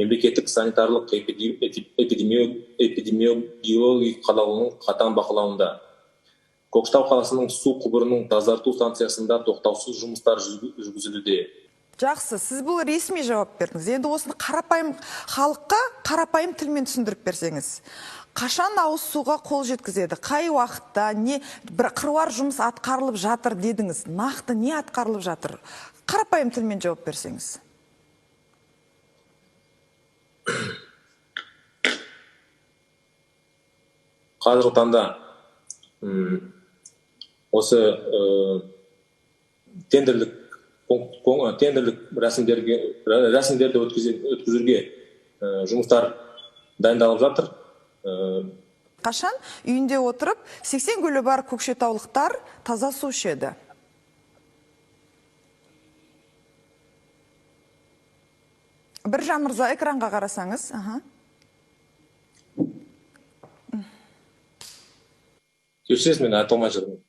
мемлекеттік санитарлық эпидемиологиялық қадағалаудың қатаң бақылауында. Көкшетау қаласының су құбырының тазарту станциясында тоқтаусыз жұмыстар жүргізілуде. Жақсы, сіз бұл ресми жауап бердіңіз. Енді осыны қарапайым халыққа қарапайым тілмен түсіндіріп берсеңіз. Қашан ауыз суға қол жеткізеді? Қай уақытта бір қыруар жұмыс атқарылып жатыр дедіңіз? Нақты не атқарылып жатыр? Қарапайым тілмен жауап берсеңіз. Қазіргі таңда осы тендерлік рәсімдерді өткізуге жұмыстар дайындалып жатыр. Қашан үйінде отырып 80 көлі бар көкшетаулықтар таза су ішеді? Біржан Мырза, экранға қарасаңыз. Кешіресіз, мен айта алмай жүрмін.